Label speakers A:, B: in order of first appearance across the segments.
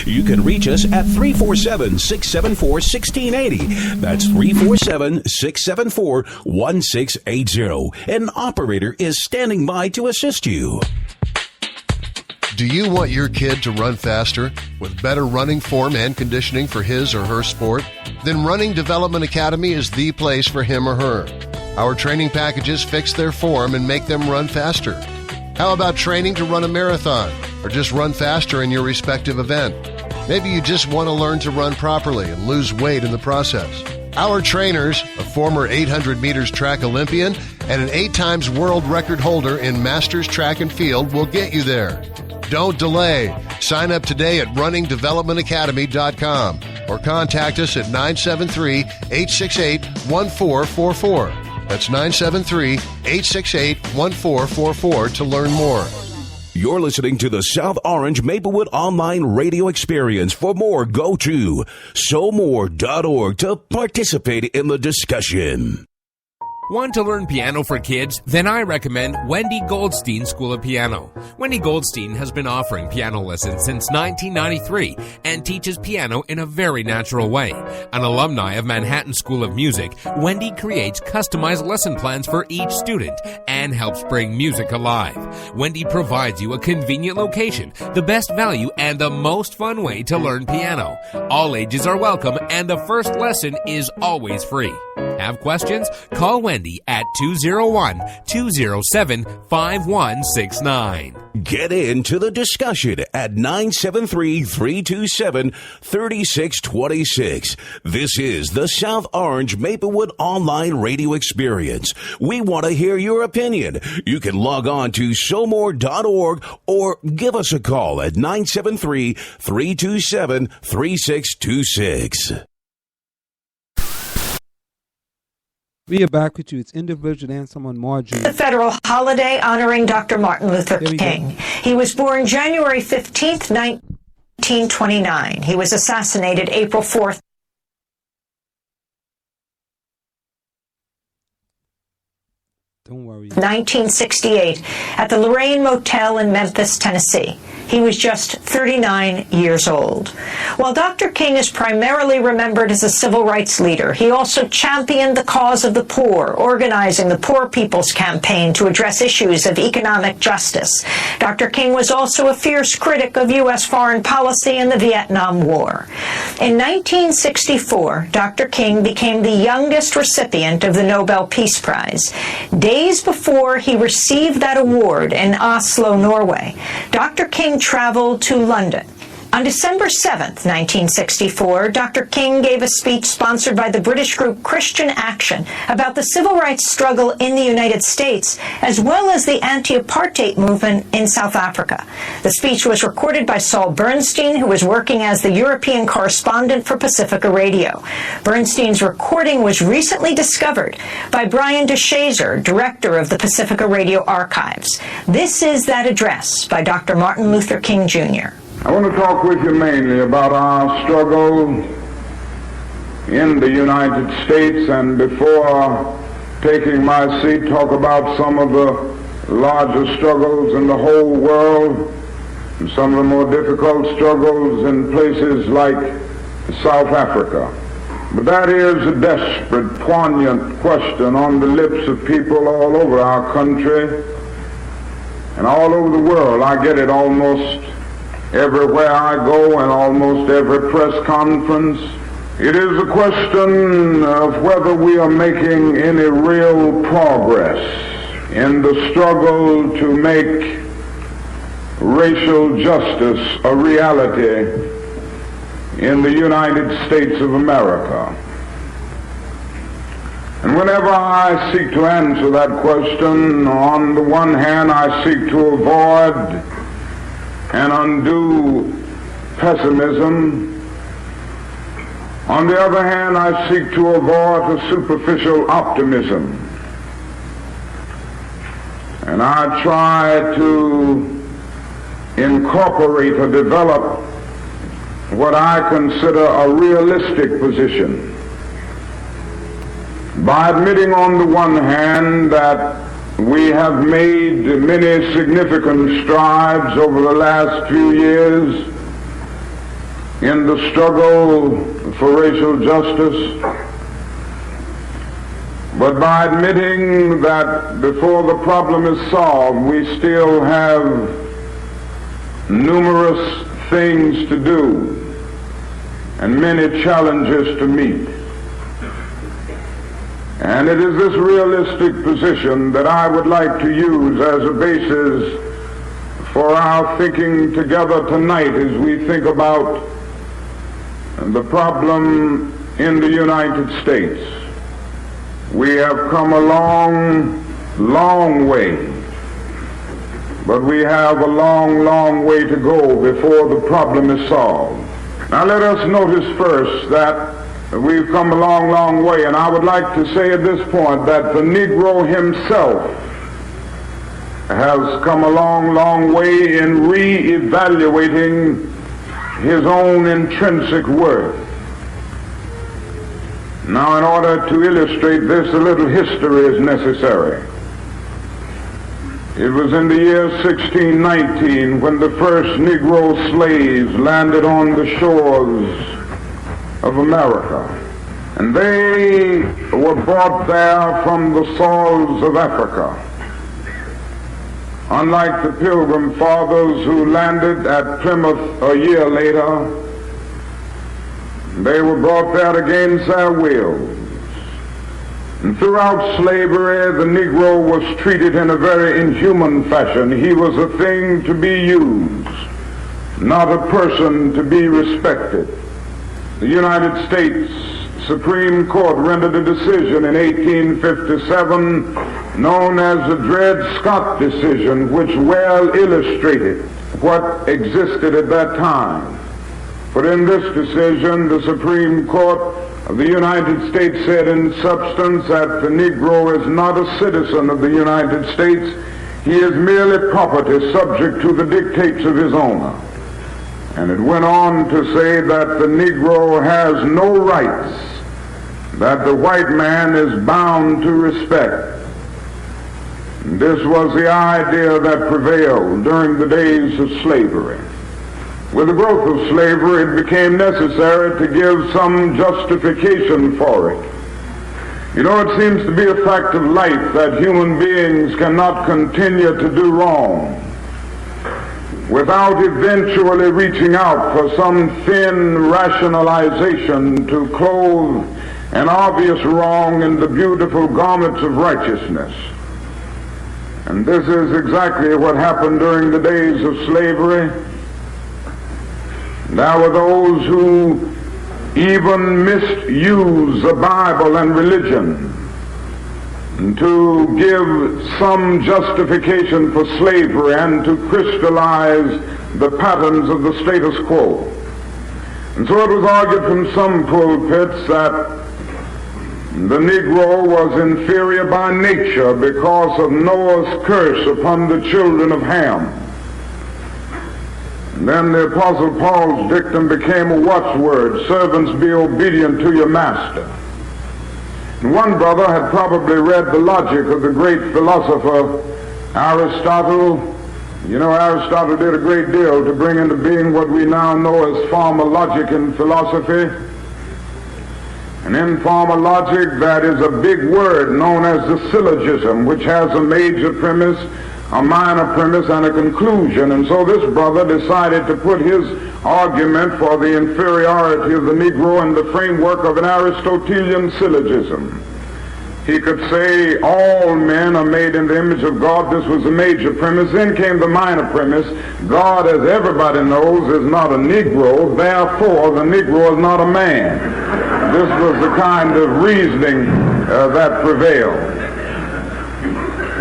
A: You can reach us at 347-674-1680. That's 347-674-1680. An operator is standing by to assist you.
B: Do you want your kid to run faster with better running form and conditioning for his or her sport? Then Running Development Academy is the place for him or her. Our training packages fix their form and make them run faster. How about training to run a marathon or just run faster in your respective event? Maybe you just want to learn to run properly and lose weight in the process. Our trainers, a former 800 meters track Olympian and an 8 times world record holder in Masters Track and Field, will get you there. Don't delay. Sign up today at runningdevelopmentacademy.com or contact us at 973-868-1444. That's 973-868-1444 to learn more.
A: You're listening to the South Orange Maplewood Online Radio Experience. For more, go to SoMore.org to participate in the discussion.
C: Want to learn piano for kids? Then I recommend Wendy Goldstein School of Piano. Wendy Goldstein has been offering piano lessons since 1993 and teaches piano in a very natural way. An alumni of Manhattan School of Music, Wendy creates customized lesson plans for each student and helps bring music alive. Wendy provides you a convenient location, the best value, and the most fun way to learn piano. All ages are welcome and the first lesson is always free. Have questions? Call Wendy at 201-207-5169.
A: Get into the discussion at 973-327-3626. This is the South Orange Maplewood Online Radio Experience. We want to hear your opinion. You can log on to SoMore.org or give us a call at 973-327-3626.
D: We are back with you. It's Village with Anselm Marjorie.
E: The federal holiday honoring Dr. Martin Luther King. He was born January 15th, 1929. He was assassinated April 4th.
D: Don't worry.
E: 1968 at the Lorraine Motel in Memphis, Tennessee. He was just 39 years old. While Dr. King is primarily remembered as a civil rights leader, he also championed the cause of the poor, organizing the Poor People's Campaign to address issues of economic justice. Dr. King was also a fierce critic of U.S. foreign policy and the Vietnam War. In 1964, Dr. King became the youngest recipient of the Nobel Peace Prize. Days before he received that award in Oslo, Norway, Dr. King traveled to London. On December 7th, 1964, Dr. King gave a speech sponsored by the British group Christian Action about the civil rights struggle in the United States, as well as the anti-apartheid movement in South Africa. The speech was recorded by Saul Bernstein, who was working as the European correspondent for Pacifica Radio. Bernstein's recording was recently discovered by Brian DeShazer, director of the Pacifica Radio Archives. This is that address by Dr. Martin Luther King, Jr.
F: I want to talk with you mainly about our struggle in the United States, and before taking my seat, talk about some of the larger struggles in the whole world, and some of the more difficult struggles in places like South Africa. But that is a desperate, poignant question on the lips of people all over our country and all over the world. I get it almost everywhere I go and almost every press conference. It is a question of whether we are making any real progress in the struggle to make racial justice a reality in the United States of America. And whenever I seek to answer that question, on the one hand I seek to avoid an undue pessimism. On the other hand, I seek to avoid a superficial optimism. And I try to incorporate or develop what I consider a realistic position by admitting on the one hand that we have made many significant strides over the last few years in the struggle for racial justice, but by admitting that before the problem is solved, we still have numerous things to do and many challenges to meet. And it is this realistic position that I would like to use as a basis for our thinking together tonight as we think about the problem in the United States. We have come a long, long way, but we have a long, long way to go before the problem is solved. Now let us notice first that we've come a long, long way, and I would like to say at this point that the Negro himself has come a long, long way in re-evaluating his own intrinsic worth. Now, in order to illustrate this, a little history is necessary. It was in the year 1619 when the first Negro slaves landed on the shores of America. And they were brought there from the soils of Africa. Unlike the Pilgrim Fathers who landed at Plymouth a year later, they were brought there against their wills. And throughout slavery, the Negro was treated in a very inhuman fashion. He was a thing to be used, not a person to be respected. The United States Supreme Court rendered a decision in 1857 known as the Dred Scott decision, which well illustrated what existed at that time. But in this decision, the Supreme Court of the United States said in substance that the Negro is not a citizen of the United States. He is merely property subject to the dictates of his owner. And it went on to say that the Negro has no rights that the white man is bound to respect. And this was the idea that prevailed during the days of slavery. With the growth of slavery, it became necessary to give some justification for it. You know, it seems to be a fact of life that human beings cannot continue to do wrong without eventually reaching out for some thin rationalization to clothe an obvious wrong in the beautiful garments of righteousness. And this is exactly what happened during the days of slavery. There were those who even misused the Bible and religion to give some justification for slavery and to crystallize the patterns of the status quo. And so it was argued from some pulpits that the Negro was inferior by nature because of Noah's curse upon the children of Ham. And then the Apostle Paul's dictum became a watchword: servants, be obedient to your master. And one brother had probably read the logic of the great philosopher Aristotle. You know, Aristotle did a great deal to bring into being what we now know as formal logic in philosophy. And in formal logic, that is a big word known as the syllogism, which has a major premise, a minor premise, and a conclusion. And so this brother decided to put his argument for the inferiority of the Negro in the framework of an Aristotelian syllogism. He could say all men are made in the image of God. This was the major premise. Then came the minor premise. God, as everybody knows, is not a Negro. Therefore, the Negro is not a man. This was the kind of reasoning that prevailed.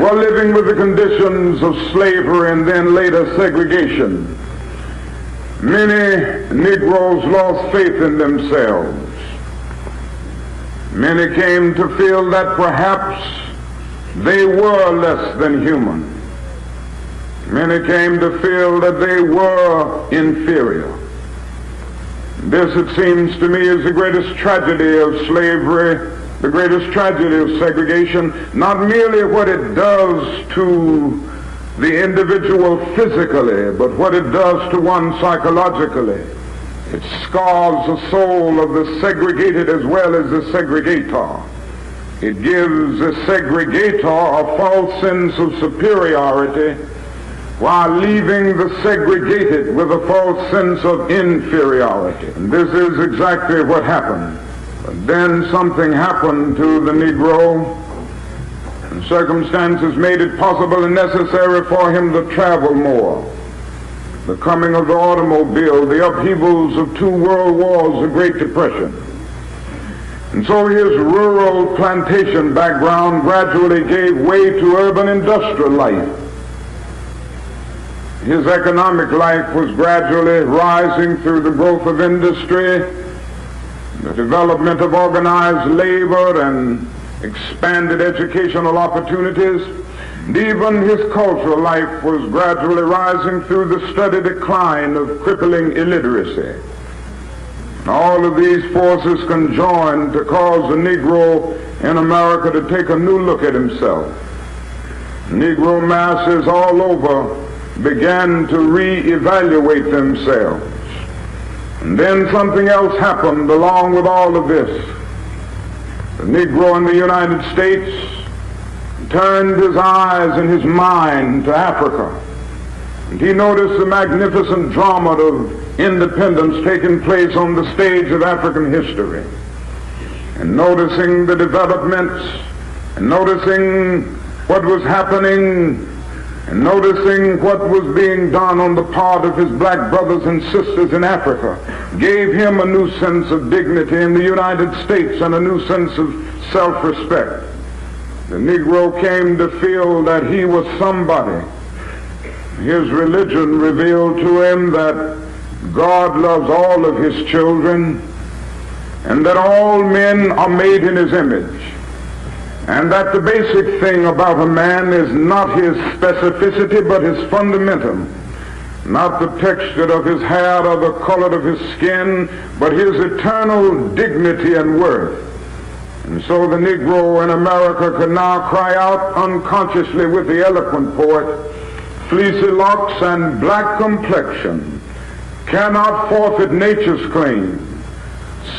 F: Well, living with the conditions of slavery and then later segregation, many Negroes lost faith in themselves. Many came to feel that perhaps they were less than human. Many came to feel that they were inferior. This, it seems to me, is the greatest tragedy of slavery, the greatest tragedy of segregation, not merely what it does to the individual physically, but what it does to one psychologically. It scars the soul of the segregated as well as the segregator. It gives the segregator a false sense of superiority while leaving the segregated with a false sense of inferiority. And this is exactly what happened. But then something happened to the Negro, and circumstances made it possible and necessary for him to travel more. The coming of the automobile, the upheavals of 2 world wars, the Great Depression. And so his rural plantation background gradually gave way to urban industrial life. His economic life was gradually rising through the growth of industry, the development of organized labor, and expanded educational opportunities. And even his cultural life was gradually rising through the steady decline of crippling illiteracy. And all of these forces conjoined to cause the Negro in America to take a new look at himself. Negro masses all over began to reevaluate themselves. And then something else happened along with all of this. The Negro in the United States turned his eyes and his mind to Africa. And he noticed the magnificent drama of independence taking place on the stage of African history. And noticing the developments, and noticing what was happening, and noticing what was being done on the part of his black brothers and sisters in Africa, gave him a new sense of dignity in the United States and a new sense of self-respect. The Negro came to feel that he was somebody. His religion revealed to him that God loves all of his children and that all men are made in his image, and that the basic thing about a man is not his specificity but his fundamentum, not the texture of his hair or the color of his skin, but his eternal dignity and worth. And so the Negro in America could now cry out unconsciously with the eloquent poet, "Fleecy locks and black complexion cannot forfeit nature's claim.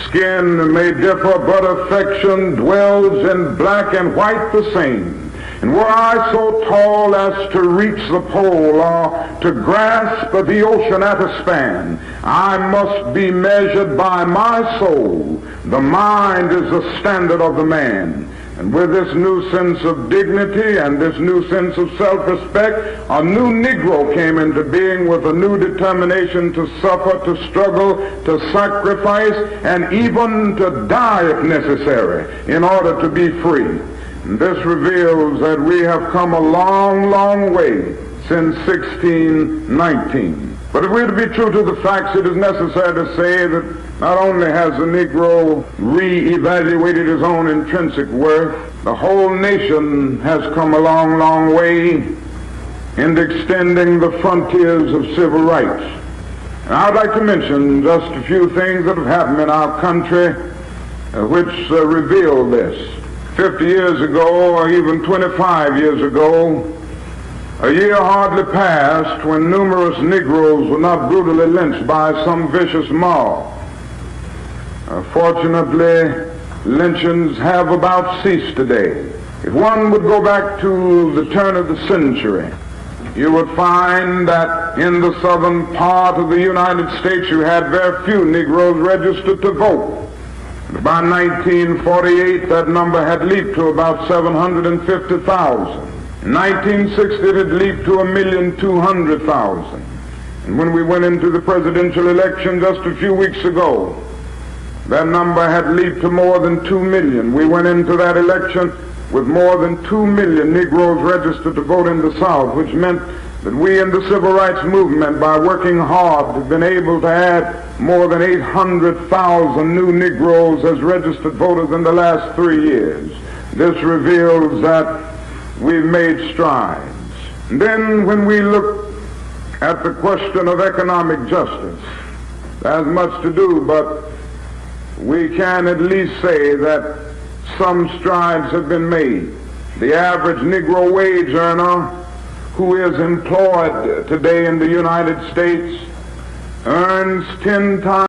F: Skin may differ, but affection dwells in black and white the same. And were I so tall as to reach the pole or to grasp the ocean at a span, I must be measured by my soul. The mind is the standard of the man." And with this new sense of dignity and this new sense of self-respect, a new Negro came into being with a new determination to suffer, to struggle, to sacrifice, and even to die if necessary in order to be free. And this reveals that we have come a long, long way since 1619. But if we're to be true to the facts, it is necessary to say that not only has the Negro re-evaluated his own intrinsic worth, the whole nation has come a long, long way in extending the frontiers of civil rights. And I'd like to mention just a few things that have happened in our country which reveal this. 50 years ago, or even 25 years ago, a year hardly passed when numerous Negroes were not brutally lynched by some vicious mob. Fortunately, lynchings have about ceased today. If one would go back to the turn of the century, you would find that in the southern part of the United States you had very few Negroes registered to vote. By 1948, that number had leaped to about 750,000. In 1960, it had leaped to 1,200,000. And when we went into the presidential election just a few weeks ago, that number had leaped to more than 2 million. We went into that election with more than 2 million Negroes registered to vote in the South, which meant that we in the civil rights movement, by working hard, have been able to add more than 800,000 new Negroes as registered voters in the last 3 years. This reveals that we've made strides. And then when we look at the question of economic justice, there's much to do, but we can at least say that some strides have been made. The average Negro wage earner who is employed today in the United States earns 10 times